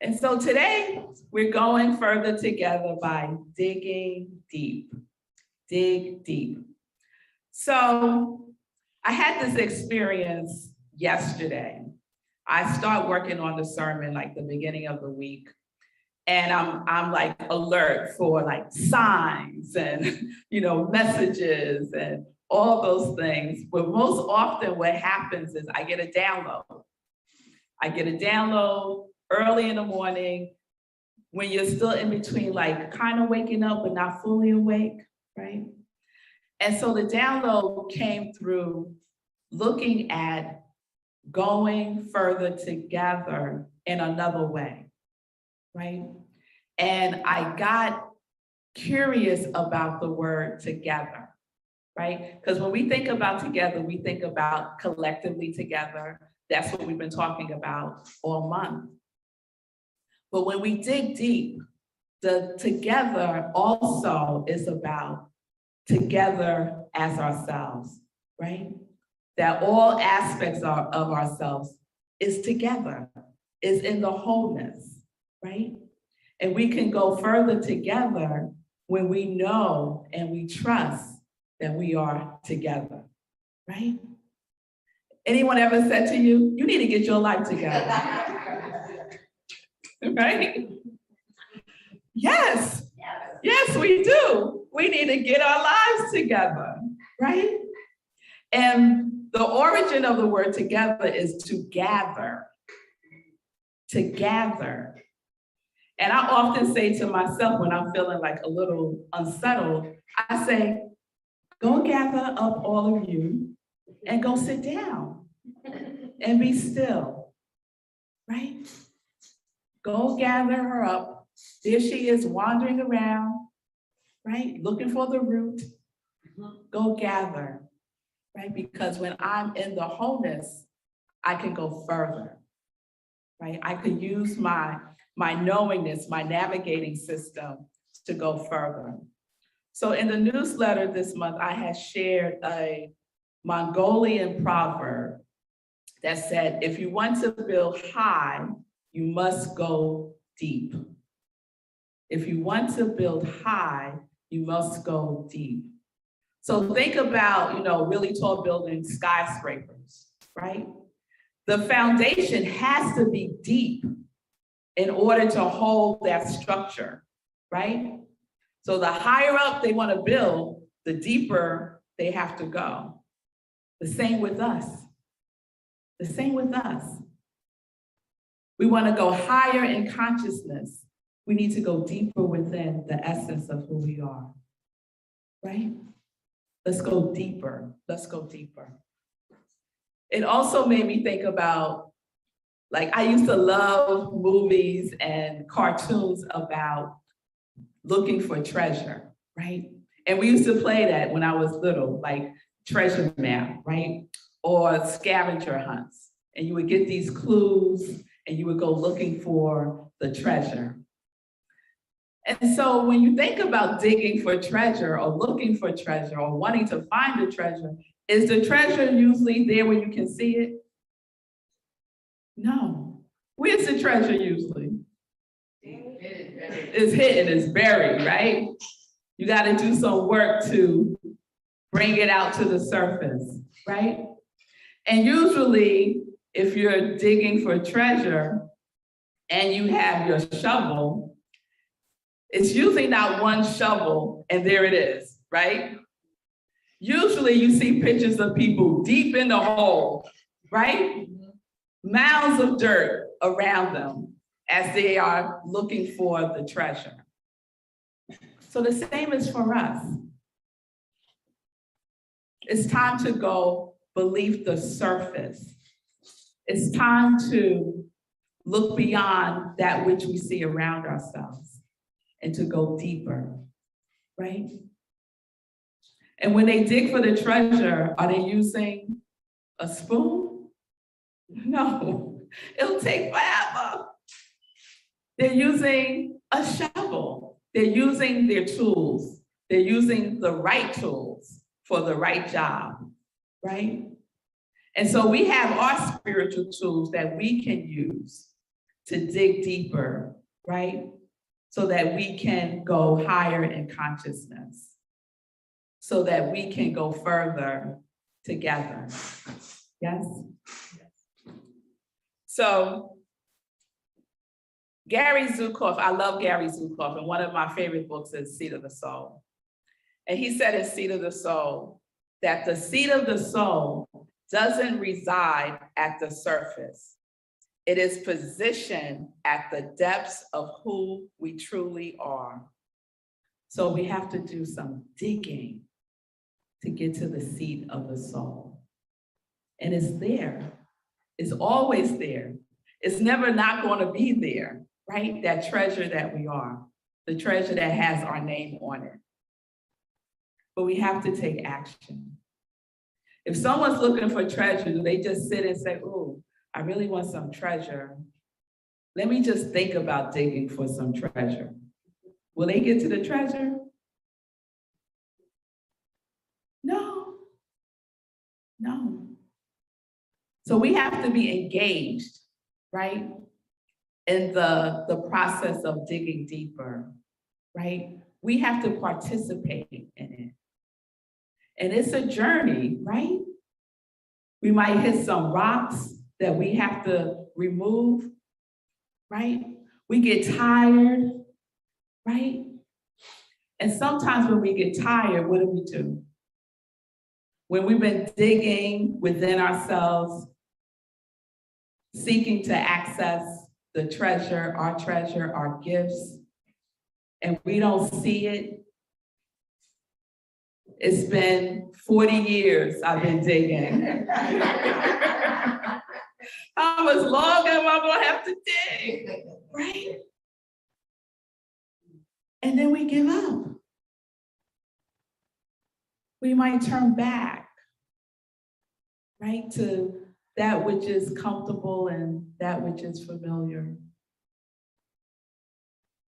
And so today we're going further together by digging deep. Dig deep. So I had this experience yesterday. I start working on the sermon like the beginning of the week. And I'm like alert for like signs and messages and all those things. But most often what happens is I get a download. I get a download early in the morning when you're still in between like kind of waking up but not fully awake, right? And so the download came through looking at going further together in another way, right? And I got curious about the word together, right? Because when we think about together, we think about collectively together. That's what we've been talking about all month. But when we dig deep, the together also is about together as ourselves, right? That all aspects of ourselves is together, is in the wholeness, right? And we can go further together when we know and we trust that we are together, right? Anyone ever said to you, you need to get your life together? Right? Yes, we do. We need to get our lives together, right? And the origin of the word together is to gather, to gather. And I often say to myself when I'm feeling like a little unsettled, I say, go gather up all of you and go sit down and be still, right? Go gather her up. There she is wandering around, right? Looking for the root. Go gather, right? Because when I'm in the wholeness, I can go further, right? I could use my knowingness, my navigating system to go further. So in the newsletter this month, I had shared a Mongolian proverb that said, if you want to build high, you must go deep. If you want to build high, you must go deep. So think about, really tall buildings, skyscrapers, right? The foundation has to be deep in order to hold that structure, right? So the higher up they want to build, the deeper they have to go. The same with us. The same with us. We want to go higher in consciousness. We need to go deeper within the essence of who we are, right? Let's go deeper. Let's go deeper. It also made me think about, like, I used to love movies and cartoons about looking for treasure, right? And we used to play that when I was little, like treasure map, right? Or scavenger hunts. And you would get these clues and you would go looking for the treasure. And so when you think about digging for treasure or looking for treasure or wanting to find the treasure, is the treasure usually there where you can see it? No. Where's the treasure usually? It's hidden, it's buried, right? You got to do some work to bring it out to the surface, right? And usually, if you're digging for treasure and you have your shovel, it's usually not one shovel and there it is, right? Usually you see pictures of people deep in the hole, right? Mounds of dirt around them as they are looking for the treasure. So the same is for us. It's time to go beneath the surface. It's time to look beyond that which we see around ourselves and to go deeper, right? And when they dig for the treasure, are they using a spoon? No, it'll take forever. They're using a shovel. They're using their tools. They're using the right tools for the right job, right? And so we have our spiritual tools that we can use to dig deeper, right? So that we can go higher in consciousness, so that we can go further together. Yes? So Gary Zukav, I love Gary Zukav, and one of my favorite books is Seat of the Soul. And he said in Seat of the Soul that the seat of the soul doesn't reside at the surface. It is positioned at the depths of who we truly are. So we have to do some digging to get to the seat of the soul. And it's there. It's always there. It's never not going to be there, right? That treasure that we are, the treasure that has our name on it. But we have to take action. If someone's looking for treasure, do they just sit and say, oh, I really want some treasure. Let me just think about digging for some treasure. Will they get to the treasure? No. So we have to be engaged, right? In the process of digging deeper, right? We have to participate in it. And it's a journey, right? We might hit some rocks that we have to remove, right? We get tired, right? And sometimes when we get tired, what do? When we've been digging within ourselves, seeking to access the treasure, our gifts, and we don't see it. It's been 40 years I've been digging. How much longer am I gonna have to dig, right? And then we give up. We might turn back, right, to that which is comfortable and that which is familiar.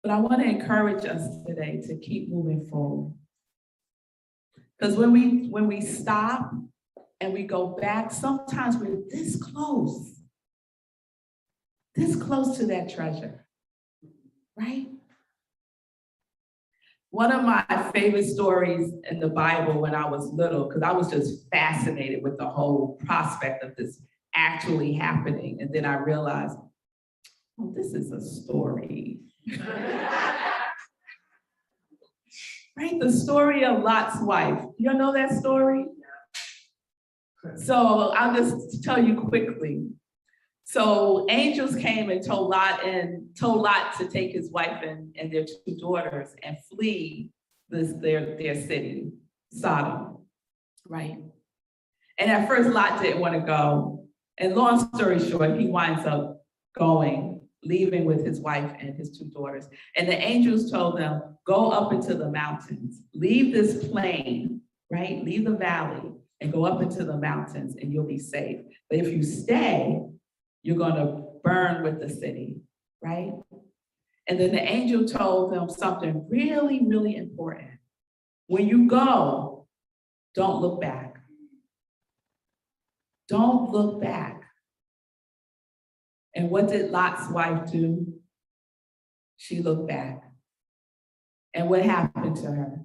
But I want to encourage us today to keep moving forward. Because when we stop and we go back, sometimes we're this close to that treasure, right? One of my favorite stories in the Bible when I was little, because I was just fascinated with the whole prospect of this actually happening. And then I realized, oh, this is a story. Right? The story of Lot's wife. You know that story? So I'll just tell you quickly. So angels came and told Lot to take his wife and their two daughters and flee their city, Sodom, right? And at first Lot didn't want to go. And long story short, he winds up going, leaving with his wife and his two daughters. And the angels told them, go up into the mountains, leave this plain, right? Leave the valley and go up into the mountains and you'll be safe. But if you stay, you're gonna burn with the city, right? And then the angel told them something really, really important. When you go, don't look back. Don't look back. And what did Lot's wife do? She looked back. And what happened to her?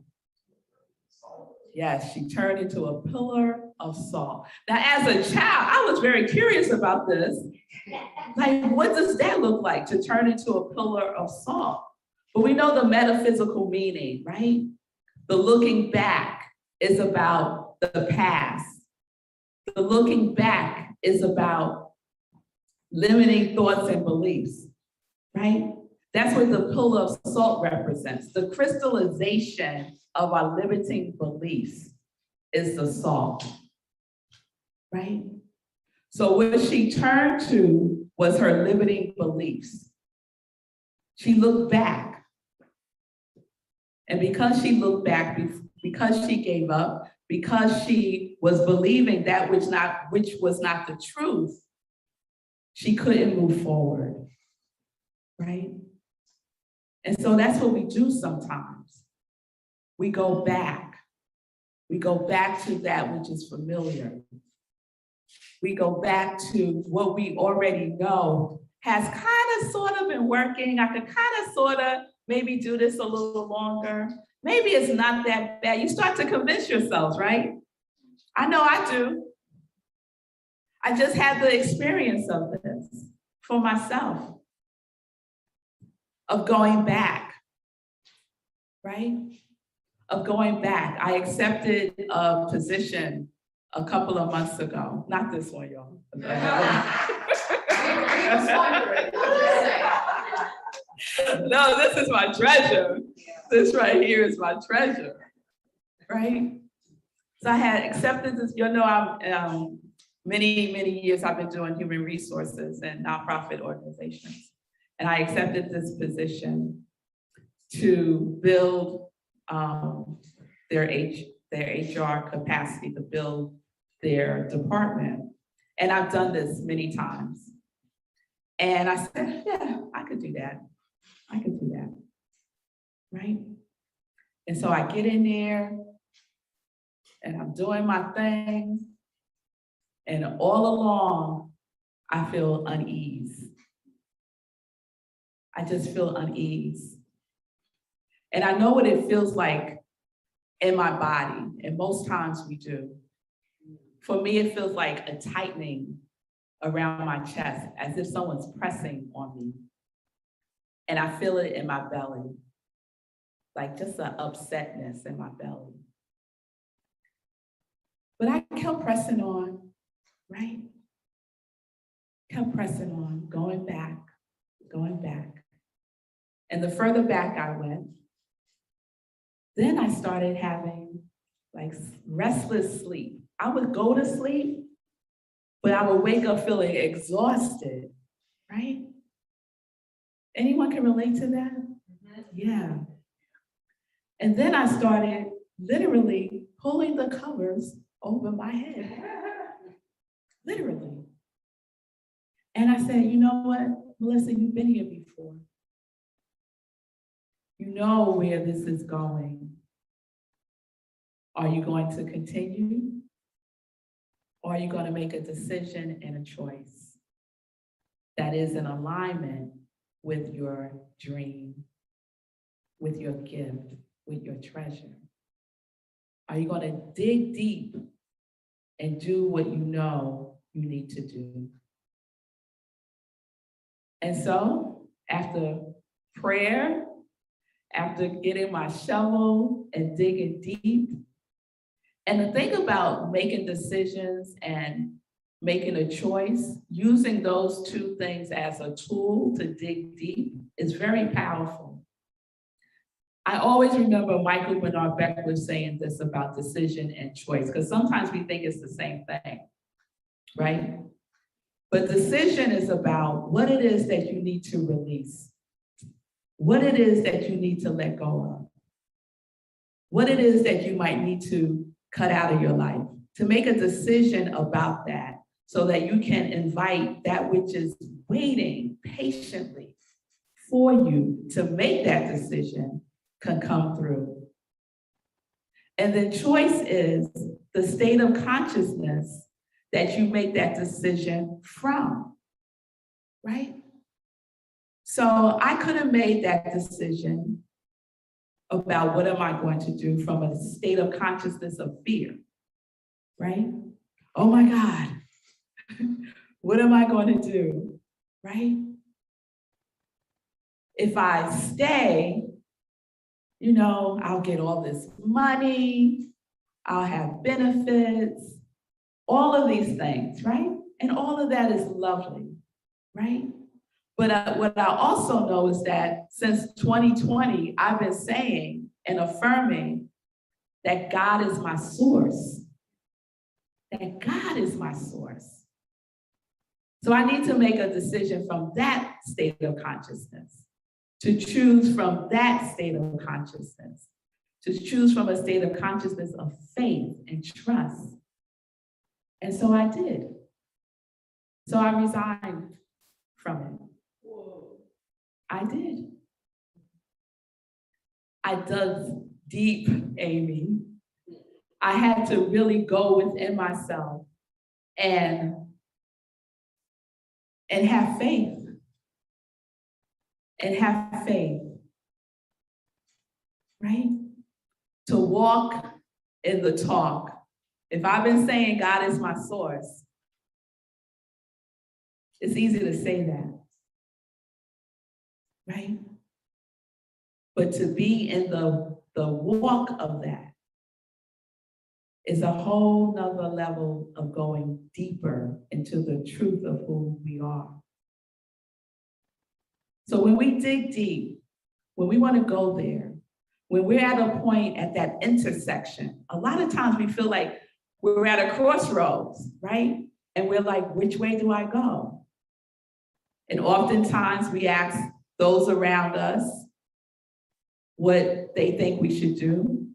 Yes, she turned into a pillar of salt. Now, as a child, I was very curious about this. Like, what does that look like, to turn into a pillar of salt? But we know the metaphysical meaning, right? The looking back is about the past. The looking back is about limiting thoughts and beliefs, right? That's what the pillar of salt represents. The crystallization of our limiting beliefs is the salt, right? So what she turned to was her limiting beliefs. She looked back. And because she looked back, because she gave up, because she was believing that which was not the truth, she couldn't move forward, right? And so that's what we do sometimes. We go back. We go back to that which is familiar. We go back to what we already know has kind of sort of been working. I could kind of sort of maybe do this a little longer. Maybe it's not that bad. You start to convince yourselves, right? I know I do. I just had the experience of this for myself, of going back, right? Of going back. I accepted a position a couple of months ago. Not this one, y'all. No, this is my treasure. This right here is my treasure, right? So I had accepted this, I'm many years I've been doing human resources and nonprofit organizations. And I accepted this position to build their HR capacity, to build their department. And I've done this many times. And I said, yeah, I could do that. I could do that, right? And so I get in there and I'm doing my thing. And all along, I feel unease. I just feel unease. And I know what it feels like in my body, and most times we do. For me, it feels like a tightening around my chest, as if someone's pressing on me. And I feel it in my belly, like just an upsetness in my belly. But I kept pressing on, right? Kept pressing on, going back. And the further back I went, then I started having like restless sleep. I would go to sleep, but I would wake up feeling exhausted, right? Anyone can relate to that? Mm-hmm. Yeah. And then I started literally pulling the covers over my head, literally. And I said, you know what, Melissa, you've been here before. You know where this is going. Are you going to continue? Or are you going to make a decision and a choice that is in alignment with your dream, with your gift, with your treasure? Are you going to dig deep and do what you know you need to do? And so, after prayer, after getting my shovel and digging deep, and the thing about making decisions and making a choice, using those two things as a tool to dig deep is very powerful. I always remember Michael Bernard Beckler saying this about decision and choice, because sometimes we think it's the same thing, right? But decision is about what it is that you need to release, what it is that you need to let go of, what it is that you might need to cut out of your life, to make a decision about that so that you can invite that which is waiting patiently for you to make that decision can come through. And the choice is the state of consciousness that you make that decision from, right? So I could have made that decision about what am I going to do from a state of consciousness of fear, right? Oh my God, what am I going to do, right? If I stay, I'll get all this money, I'll have benefits, all of these things, right? And all of that is lovely, right? But what I also know is that since 2020, I've been saying and affirming that God is my source, that God is my source. So I need to make a decision from that state of consciousness, to choose from that state of consciousness, to choose from a state of consciousness of faith and trust. And so I did. So I resigned from it. I did. I dug deep, Amy. I had to really go within myself and have faith and have faith, right? To walk in the talk. If I've been saying God is my source, it's easy to say that, right? But to be in the walk of that is a whole nother level of going deeper into the truth of who we are. So when we dig deep, when we want to go there, when we're at a point at that intersection, a lot of times we feel like we're at a crossroads, right? And we're like, which way do I go? And oftentimes we ask those around us what they think we should do.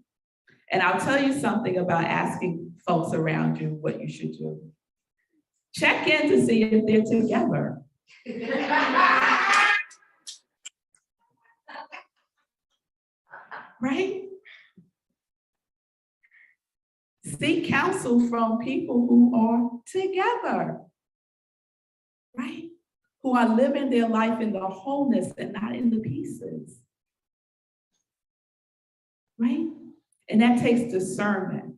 And I'll tell you something about asking folks around you what you should do. Check in to see if they're together. Right? Seek counsel from people who are together, right? Who are living their life in the wholeness and not in the pieces, right? And that takes discernment.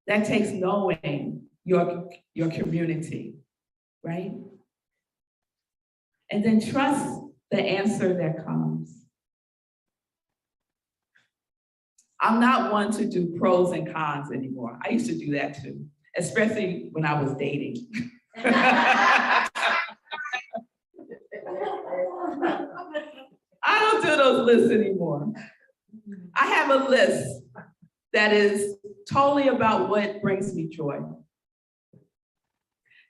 That takes knowing your community, right? And then trust the answer that comes. I'm not one to do pros and cons anymore. I used to do that too, especially when I was dating. I don't do those lists anymore. I have a list that is totally about what brings me joy.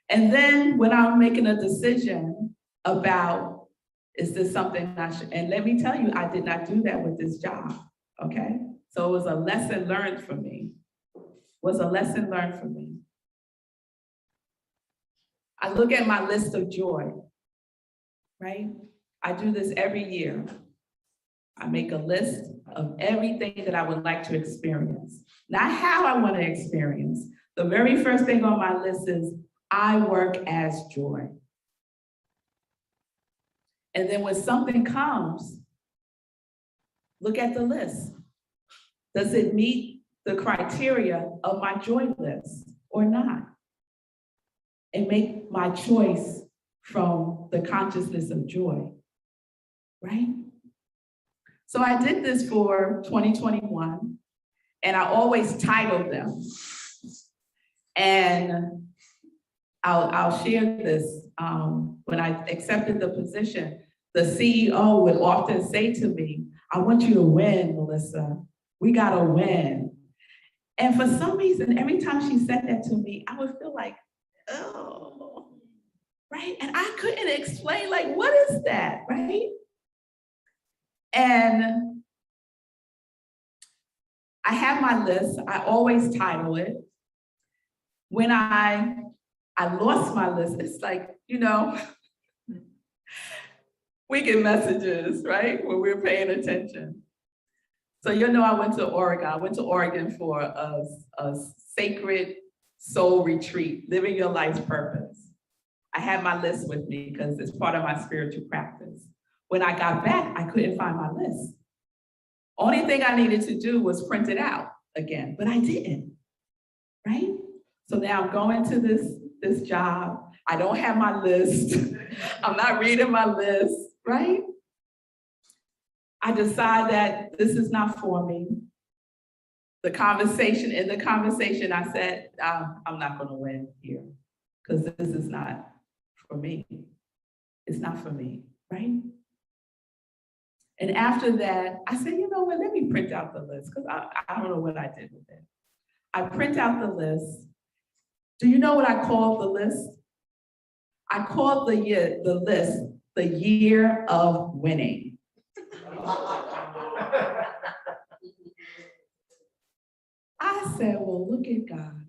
And then when I'm making a decision about, is this something I should, and let me tell you, I did not do that with this job, okay? So it was a lesson learned for me. I look at my list of joy, right? I do this every year. I make a list of everything that I would like to experience. Not how I want to experience. The very first thing on my list is, I work as joy. And then when something comes, look at the list. Does it meet the criteria of my joy list or not? And make my choice from the consciousness of joy, right? So I did this for 2021, and I always titled them. And I'll share this. When I accepted the position, the CEO would often say to me, I want you to win, Melissa. We gotta win. And for some reason, every time she said that to me, I would feel like, oh, right? And I couldn't explain, like, what is that, right? And I have my list. I always title it. When I lost my list, it's like, we get messages, right? When we're paying attention. So I went to Oregon. I went to Oregon for a sacred soul retreat, living your life's purpose. I had my list with me because it's part of my spiritual practice. When I got back, I couldn't find my list. Only thing I needed to do was print it out again, but I didn't, right? So now I'm going to this job. I don't have my list. I'm not reading my list, right? I decide that this is not for me. In the conversation, I said, I'm not going to win here because this is not for me. It's not for me, right? And after that, I said, you know what, let me print out the list because I don't know what I did with it. I print out the list. Do you know what I called the list? I called the list the year of winning. I said, well, look at God.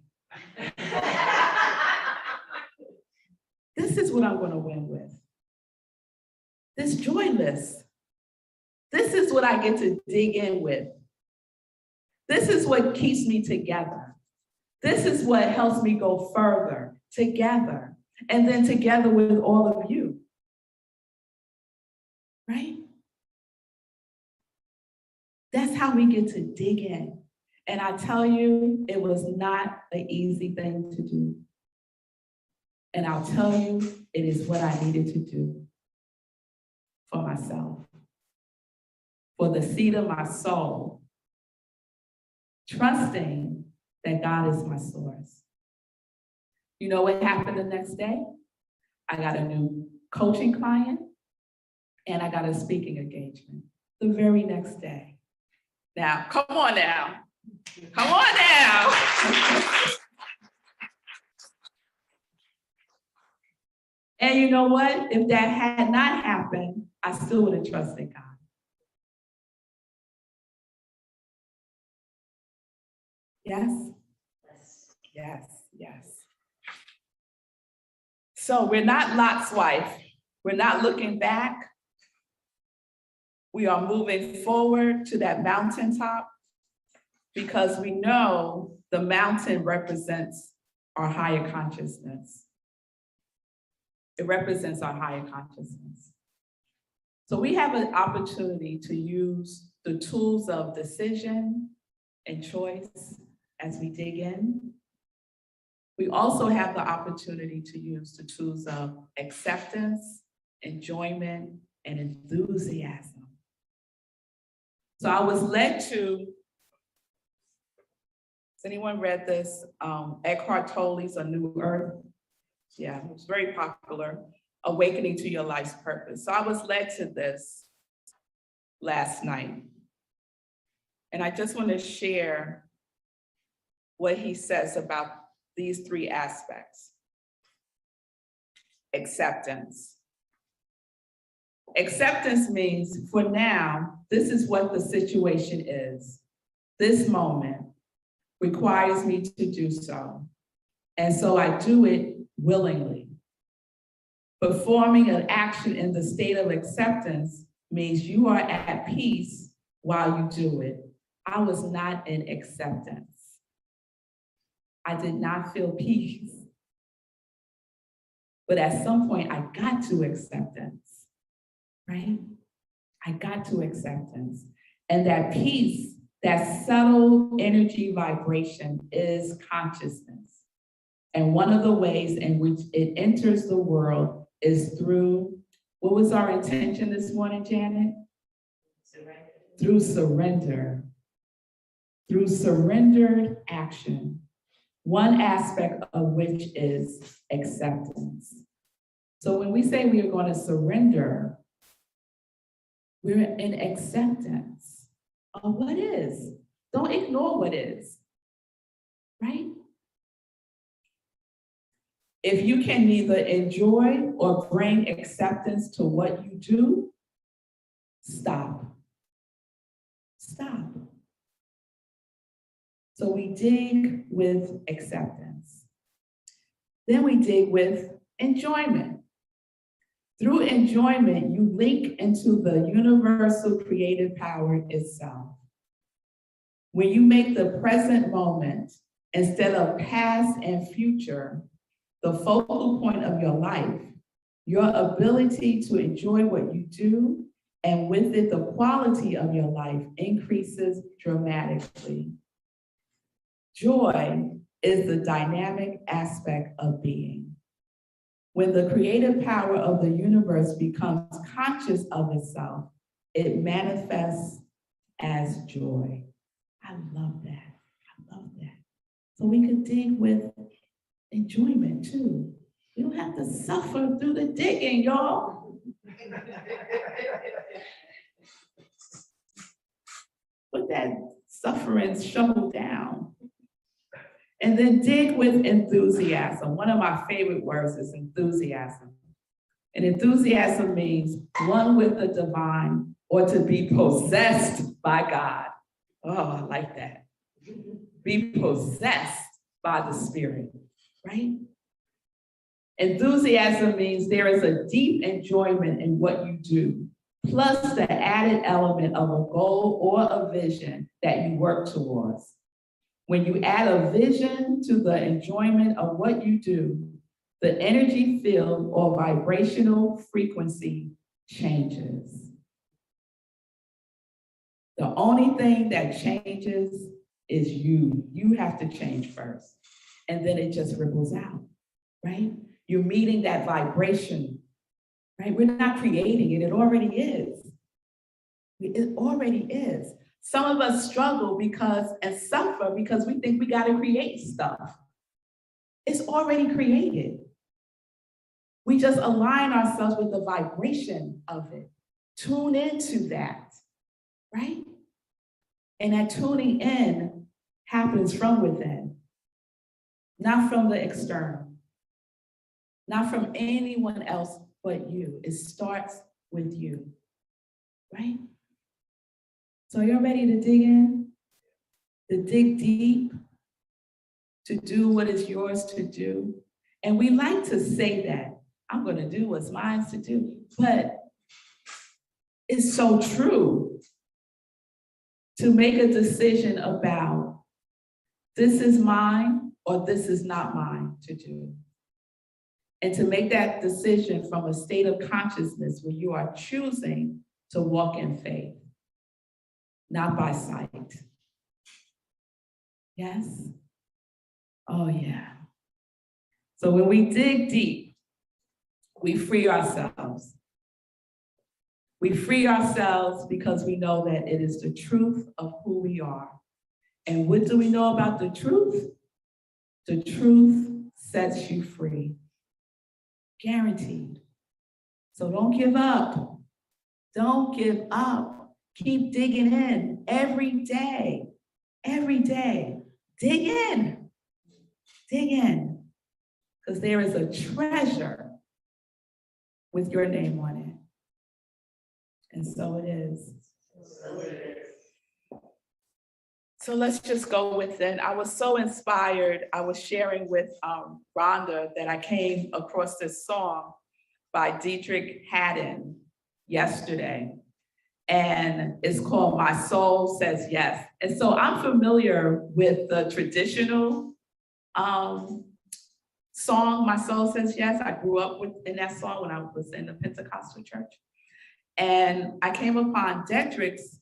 This is what I'm going to win with. This joy list. This is what I get to dig in with. This is what keeps me together. This is what helps me go further together, and then together with all of you. right? That's how we get to dig in. And I tell you, it was not an easy thing to do. And I'll tell you, it is what I needed to do for myself, for the seed of my soul, trusting that God is my source. You know what happened the next day? I got a new coaching client and I got a speaking engagement the very next day. Now, come on now. Come on now. And you know what? If that had not happened, I still would have trusted God. Yes? Yes, yes. So we're not Lot's wife. We're not looking back. We are moving forward to that mountaintop because we know the mountain represents our higher consciousness. It represents our higher consciousness. So we have an opportunity to use the tools of decision and choice as we dig in. We also have the opportunity to use the tools of acceptance, enjoyment, and enthusiasm. So I was led to, has anyone read this? Eckhart Tolle's A New Earth. Yeah, it was very popular, Awakening to Your Life's Purpose. So I was led to this last night. And I just want to share what he says about these three aspects. Acceptance. Acceptance means, for now, this is what the situation is. This moment requires me to do so. And so I do it willingly. Performing an action in the state of acceptance means you are at peace while you do it. I was not in acceptance. I did not feel peace. But at some point, I got to acceptance, right? I got to acceptance. And that peace, that subtle energy vibration is consciousness. And one of the ways in which it enters the world is through, what was our intention this morning, Janet? Surrender. Through surrender. Through surrendered action. One aspect of which is acceptance. So when we say we are going to surrender, we're in acceptance of what is. Don't ignore what is, right? If you can neither enjoy or bring acceptance to what you do, stop. Stop. So we dig with acceptance. Then we dig with enjoyment. Through enjoyment, you link into the universal creative power itself. When you make the present moment, instead of past and future, the focal point of your life, your ability to enjoy what you do, and with it, the quality of your life increases dramatically. Joy is the dynamic aspect of being. When the creative power of the universe becomes conscious of itself, it manifests as joy. I love that. I love that. So we could dig with enjoyment too. You don't have to suffer through the digging, y'all. Put that suffering shovel down. And then dig with enthusiasm. One of my favorite words is enthusiasm. And enthusiasm means one with the divine or to be possessed by God. Oh, I like that. Be possessed by the Spirit, right? Enthusiasm means there is a deep enjoyment in what you do, plus the added element of a goal or a vision that you work towards. When you add a vision to the enjoyment of what you do, the energy field or vibrational frequency changes. The only thing that changes is you. You have to change first. And then it just ripples out, right? You're meeting that vibration, right? We're not creating it. It already is. It already is. Some of us struggle and suffer because we think we got to create stuff. It's already created. We just align ourselves with the vibration of it. Tune into that, right? And that tuning in happens from within, not from the external, not from anyone else but you. It starts with you, right? So you're ready to dig in, to dig deep, to do what is yours to do. And we like to say that, I'm going to do what's mine to do, but it's so true to make a decision about this is mine or this is not mine to do. And to make that decision from a state of consciousness where you are choosing to walk in faith, not by sight. Yes? Oh, yeah. So when we dig deep, we free ourselves. We free ourselves because we know that it is the truth of who we are. And what do we know about the truth? The truth sets you free. Guaranteed. So don't give up. Don't give up. Keep digging in every day. Every day. Dig in. Dig in. Because there is a treasure with your name on it. And so it is. So let's just go within. I was so inspired. I was sharing with Rhonda that I came across this song by Dietrich Haddon yesterday. And it's called My Soul Says Yes. And so I'm familiar with the traditional song, My Soul Says Yes. I grew up in that song when I was in the Pentecostal church. And I came upon Dietrich's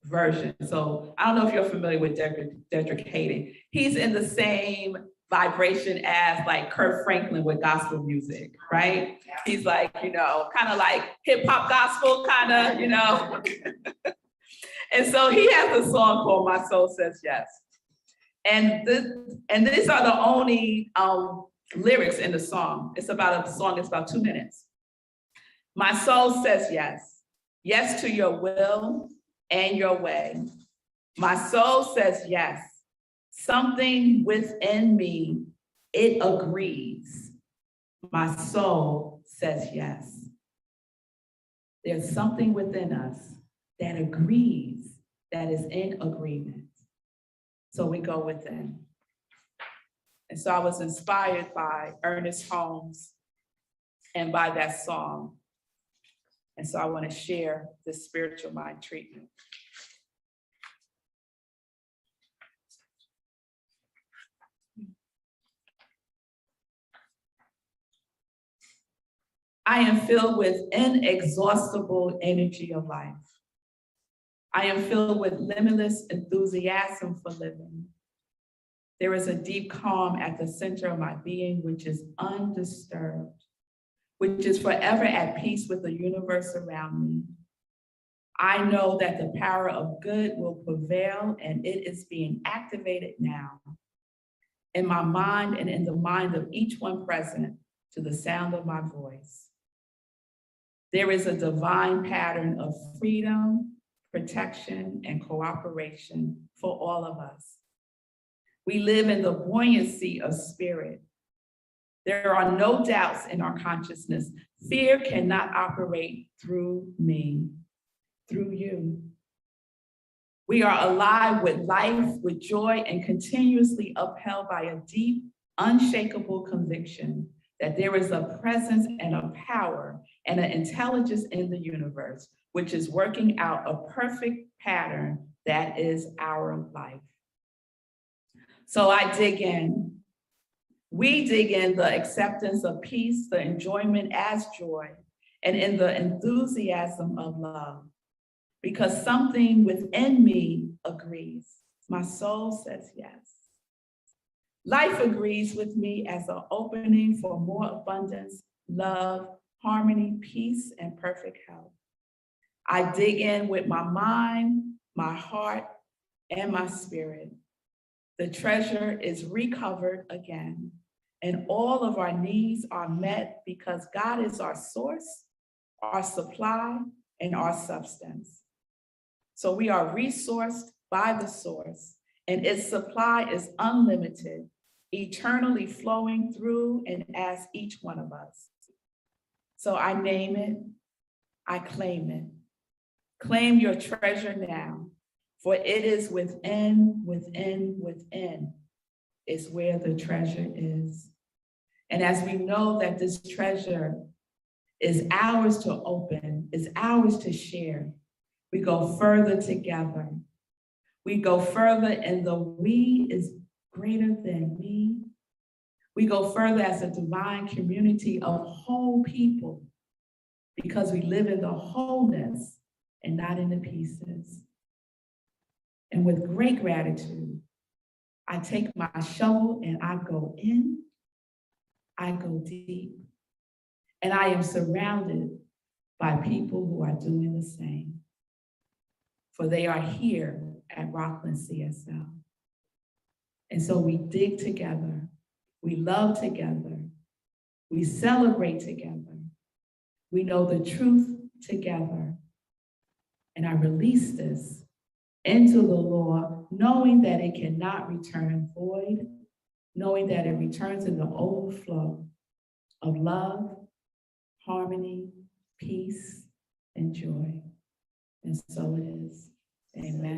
version. So I don't know if you're familiar with Dietrich Haddon. He's in the same vibration as like Kirk Franklin with gospel music, right? He's like, kind of like hip hop gospel, kind of, And so he has a song called My Soul Says Yes. And these are the only lyrics in the song. It's about 2 minutes. My soul says yes. Yes to your will and your way. My soul says yes. Something within me, it agrees. My soul says yes. There's something within us that agrees, that is in agreement. So we go within. And so I was inspired by Ernest Holmes and by that song. And so I want to share this spiritual mind treatment. I am filled with inexhaustible energy of life. I am filled with limitless enthusiasm for living. There is a deep calm at the center of my being, which is undisturbed, which is forever at peace with the universe around me. I know that the power of good will prevail, and it is being activated now in my mind and in the mind of each one present to the sound of my voice. There is a divine pattern of freedom, protection, and cooperation for all of us. We live in the buoyancy of spirit. There are no doubts in our consciousness. Fear cannot operate through me, through you. We are alive with life, with joy, and continuously upheld by a deep, unshakable conviction that there is a presence and a power and an intelligence in the universe, which is working out a perfect pattern that is our life. So I dig in. We dig in the acceptance of peace, the enjoyment as joy, and in the enthusiasm of love. because something within me agrees. My soul says yes. Life agrees with me as an opening for more abundance, love, harmony, peace, and perfect health. I dig in with my mind, my heart, and my spirit. The treasure is recovered again, and all of our needs are met because God is our source, our supply, and our substance. So we are resourced by the source, and its supply is unlimited, eternally flowing through and as each one of us. So I name it, I claim it. Claim your treasure now, for it is within is where the treasure is. And as we know that this treasure is ours to open, is ours to share, we go further together. We go further, and the we is greater than me. We go further as a divine community of whole people because we live in the wholeness and not in the pieces. And with great gratitude, I take my shovel and I go in, I go deep, and I am surrounded by people who are doing the same. For they are here at Rockland CSL. And so we dig together, we love together, we celebrate together, we know the truth together. And I release this into the law, knowing that it cannot return void, knowing that it returns in the overflow of love, harmony, peace, and joy. And so it is. Amen.